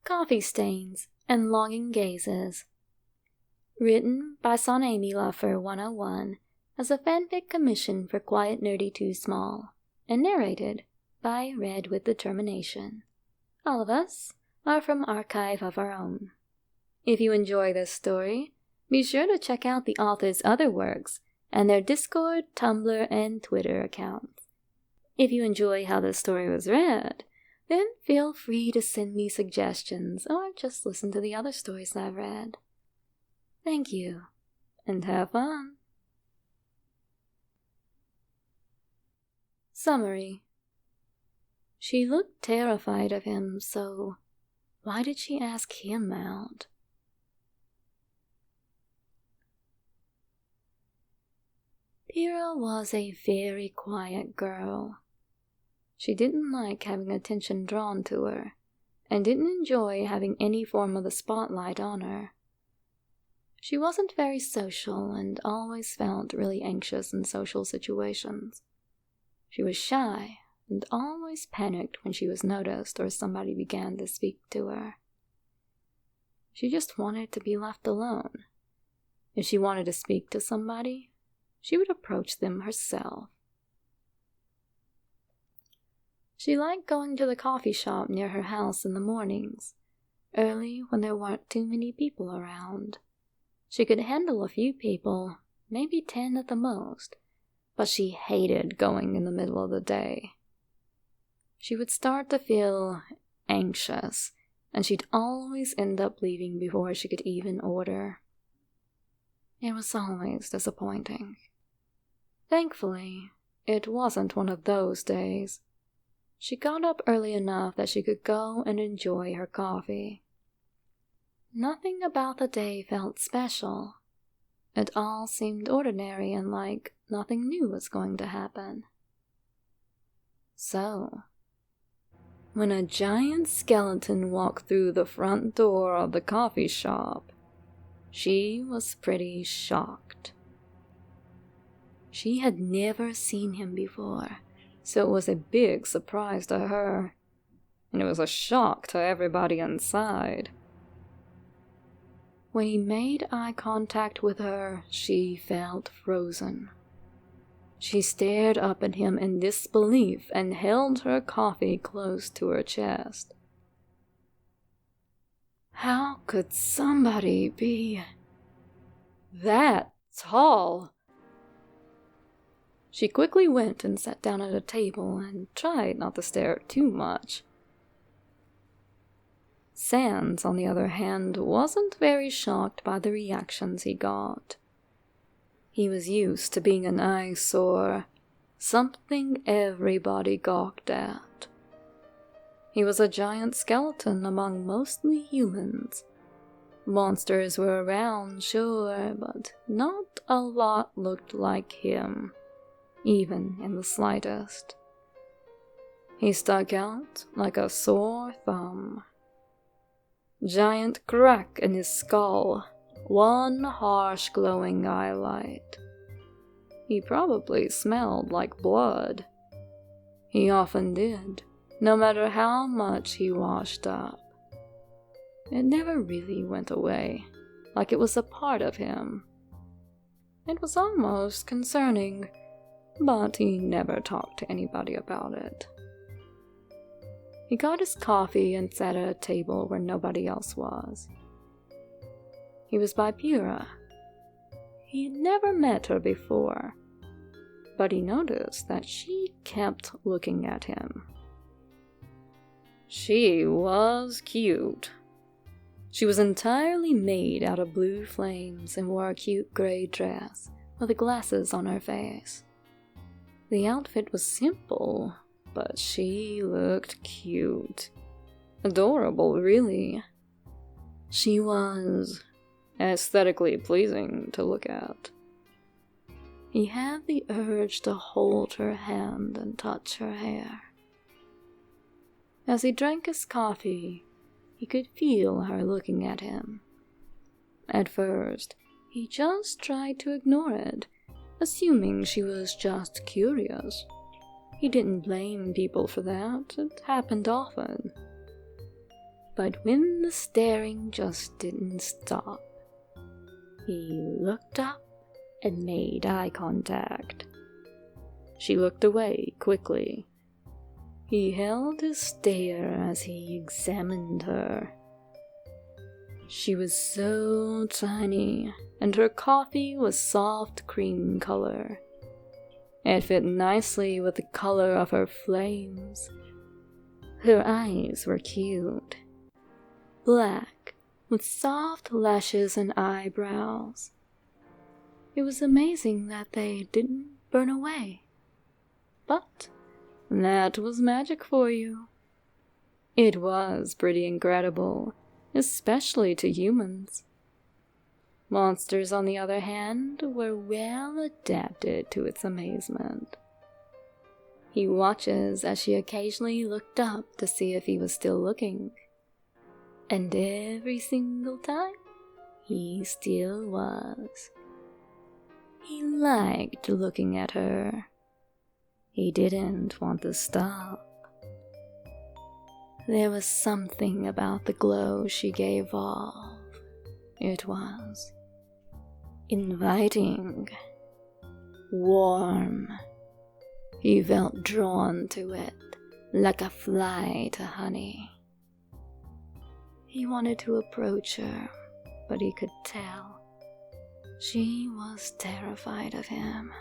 Coffee Stains and Longing Gazes. Written by Amy Luffer 101 as a fanfic commission for Quiet Nerdy Too Small, and narrated by Red with Determination. All of us are from Archive of Our Own. If you enjoy this story, be sure to check out the author's other works and their Discord, Tumblr, and Twitter accounts. If you enjoy how this story was read, then feel free to send me suggestions or just listen to the other stories I've read. Thank you, and have fun. Summary. She looked terrified of him, so why did she ask him out? Pyrrha was a very quiet girl. She didn't like having attention drawn to her, and didn't enjoy having any form of the spotlight on her. She wasn't very social and always felt really anxious in social situations. She was shy and always panicked when she was noticed or somebody began to speak to her. She just wanted to be left alone. If she wanted to speak to somebody, she would approach them herself. She liked going to the coffee shop near her house in the mornings, early when there weren't too many people around. She could handle a few people, maybe 10 at the most, but she hated going in the middle of the day. She would start to feel anxious, and she'd always end up leaving before she could even order. It was always disappointing. Thankfully, it wasn't one of those days. She got up early enough that she could go and enjoy her coffee. Nothing about the day felt special. It all seemed ordinary and like nothing new was going to happen. So, when a giant skeleton walked through the front door of the coffee shop, she was pretty shocked. She had never seen him before, so it was a big surprise to her, and it was a shock to everybody inside. When he made eye contact with her, she felt frozen. She stared up at him in disbelief and held her coffee close to her chest. How could somebody be that tall? She quickly went and sat down at a table and tried not to stare too much. Sans, on the other hand, wasn't very shocked by the reactions he got. He was used to being an eyesore, something everybody gawked at. He was a giant skeleton among mostly humans. Monsters were around, sure, but not a lot looked like him, even in the slightest. He stuck out like a sore thumb. Giant crack in his skull, one harsh glowing highlight. He probably smelled like blood. He often did, no matter how much he washed up. It never really went away, like it was a part of him. It was almost concerning, but he never talked to anybody about it. He got his coffee and sat at a table where nobody else was. He was by Pyrrha. He had never met her before, but he noticed that she kept looking at him. She was cute. She was entirely made out of blue flames and wore a cute gray dress with glasses on her face. The outfit was simple, but she looked cute. Adorable, really. She was aesthetically pleasing to look at. He had the urge to hold her hand and touch her hair. As he drank his coffee, he could feel her looking at him. At first, he just tried to ignore it, assuming she was just curious. He didn't blame people for that, it happened often. But when the staring just didn't stop, he looked up and made eye contact. She looked away quickly. He held his stare as he examined her. She was so tiny, and her coffee was soft cream color. It fit nicely with the color of her flames. Her eyes were cute, black, with soft lashes and eyebrows. It was amazing that they didn't burn away. But that was magic for you. It was pretty incredible, especially to humans. Monsters, on the other hand, were well adapted to its amazement. He watches as she occasionally looked up to see if he was still looking. And every single time, he still was. He liked looking at her. He didn't want to stop. There was something about the glow she gave off. It was inviting, warm. He felt drawn to it, like a fly to honey. He wanted to approach her, but he could tell she was terrified of him.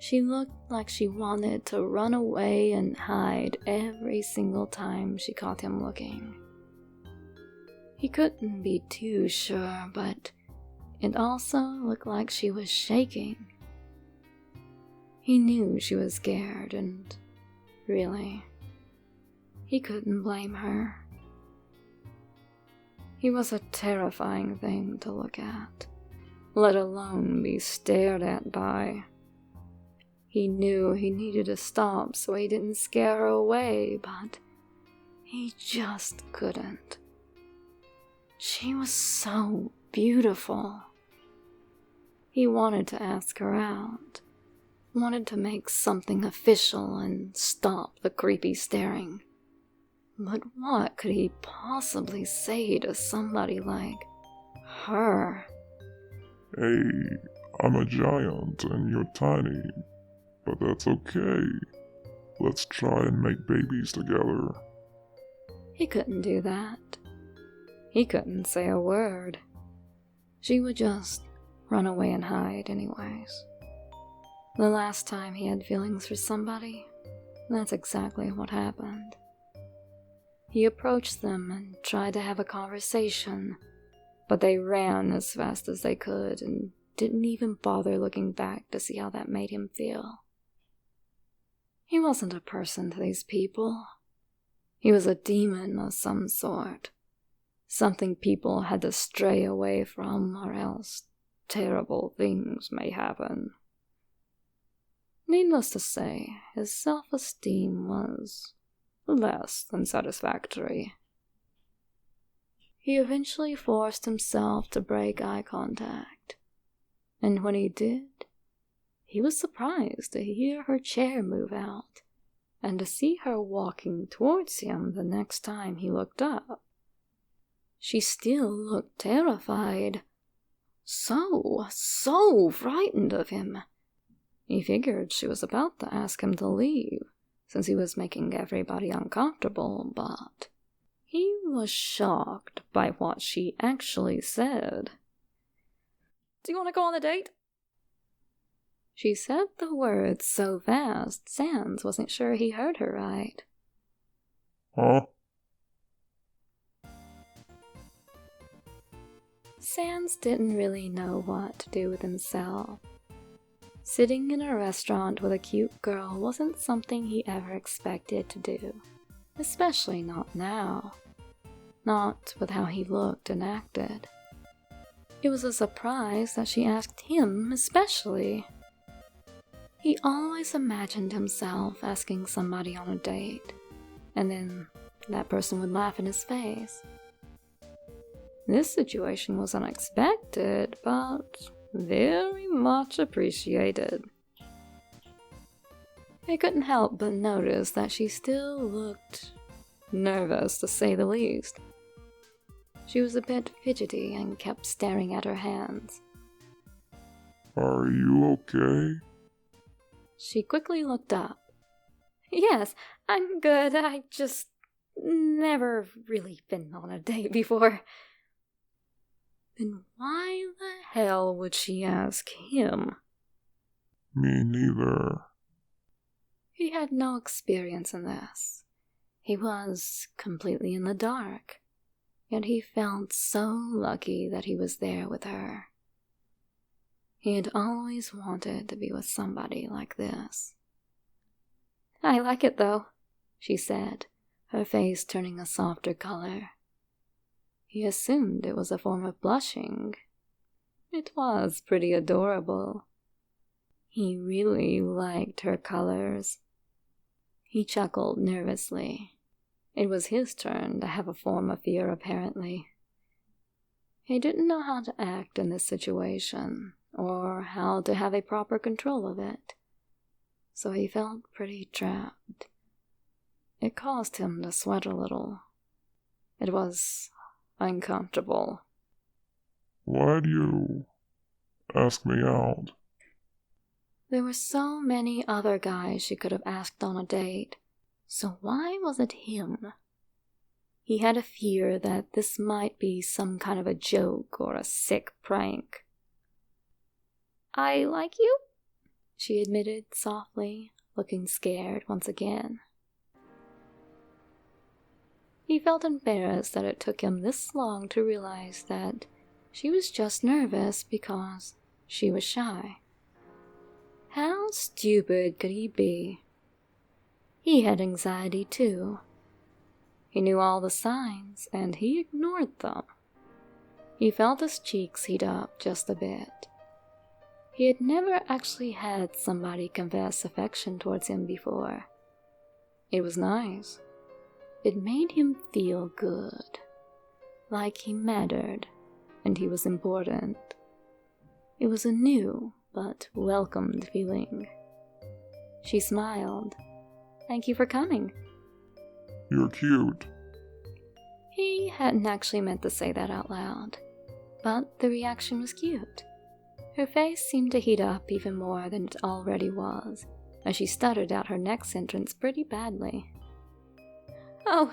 She looked like she wanted to run away and hide every single time she caught him looking. He couldn't be too sure, but it also looked like she was shaking. He knew she was scared, and really, he couldn't blame her. He was a terrifying thing to look at, let alone be stared at by. He knew he needed to stop so he didn't scare her away, but he just couldn't. She was so beautiful. He wanted to ask her out, wanted to make something official and stop the creepy staring. But what could he possibly say to somebody like her? Hey, I'm a giant and you're tiny, but that's okay. Let's try and make babies together. He couldn't do that. He couldn't say a word. She would just run away and hide anyways. The last time he had feelings for somebody, that's exactly what happened. He approached them and tried to have a conversation, but they ran as fast as they could and didn't even bother looking back to see how that made him feel. He wasn't a person to these people. He was a demon of some sort. Something people had to stray away from, or else terrible things may happen. Needless to say, his self-esteem was less than satisfactory. He eventually forced himself to break eye contact, and when he did, he was surprised to hear her chair move out, and to see her walking towards him the next time he looked up. She still looked terrified. So frightened of him. He figured she was about to ask him to leave, since he was making everybody uncomfortable, but he was shocked by what she actually said. "Do you want to go on a date?" She said the words so fast, Sans wasn't sure he heard her right. Huh? Sans didn't really know what to do with himself. Sitting in a restaurant with a cute girl wasn't something he ever expected to do, especially not now. Not with how he looked and acted. It was a surprise that she asked him especially. He always imagined himself asking somebody on a date, and then that person would laugh in his face. This situation was unexpected, but very much appreciated. He couldn't help but notice that she still looked nervous to say the least. She was a bit fidgety and kept staring at her hands. Are you okay? She quickly looked up. Yes, I'm good. I just never really been on a date before. Then why the hell would she ask him? Me neither. He had no experience in this. He was completely in the dark, yet he felt so lucky that he was there with her. He had always wanted to be with somebody like this. I like it though, she said, her face turning a softer color. He assumed it was a form of blushing. It was pretty adorable. He really liked her colors. He chuckled nervously. It was his turn to have a form of fear, apparently. He didn't know how to act in this situation, or how to have a proper control of it, so he felt pretty trapped. It caused him to sweat a little. It was uncomfortable. Why'd you ask me out? There were so many other guys she could have asked on a date, so why was it him? He had a fear that this might be some kind of a joke or a sick prank. I like you, she admitted softly, looking scared once again. He felt embarrassed that it took him this long to realize that she was just nervous because she was shy. How stupid could he be? He had anxiety too. He knew all the signs, and he ignored them. He felt his cheeks heat up just a bit. He had never actually had somebody confess affection towards him before. It was nice. It made him feel good, like he mattered, and he was important. It was a new but welcomed feeling. She smiled. Thank you for coming. You're cute. He hadn't actually meant to say that out loud, but the reaction was cute. Her face seemed to heat up even more than it already was, as she stuttered out her next sentence pretty badly. Oh,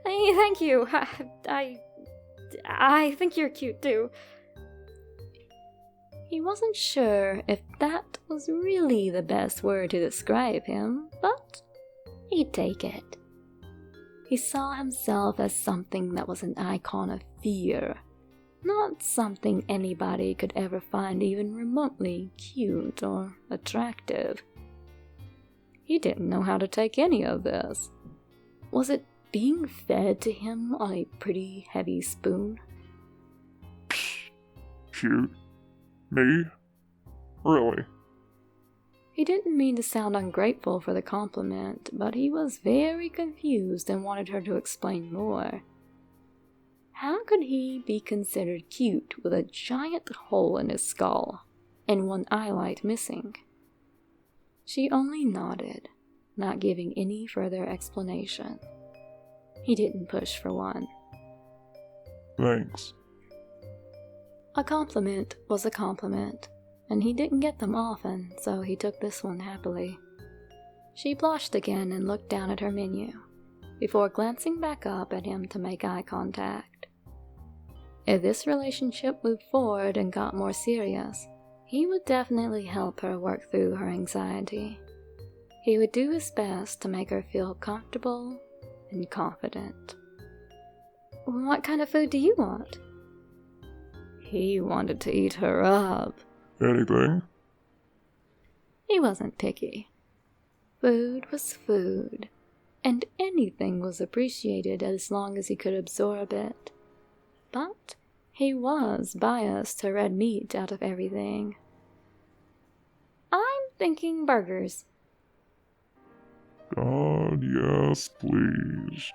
thank you. I think you're cute too. He wasn't sure if that was really the best word to describe him, but he'd take it. He saw himself as something that was an icon of fear, not something anybody could ever find even remotely cute or attractive. He didn't know how to take any of this. Was it being fed to him on a pretty heavy spoon? Cute? Me? Really? He didn't mean to sound ungrateful for the compliment, but he was very confused and wanted her to explain more. How could he be considered cute with a giant hole in his skull and one eyelid missing? She only nodded, not giving any further explanation. He didn't push for one. Thanks. A compliment was a compliment, and he didn't get them often, so he took this one happily. She blushed again and looked down at her menu, before glancing back up at him to make eye contact. If this relationship moved forward and got more serious, he would definitely help her work through her anxiety. He would do his best to make her feel comfortable and confident. What kind of food do you want? He wanted to eat her up. Anything? He wasn't picky. Food was food, and anything was appreciated as long as he could absorb it. But he was biased to red meat out of everything. I'm thinking burgers. God, yes, please.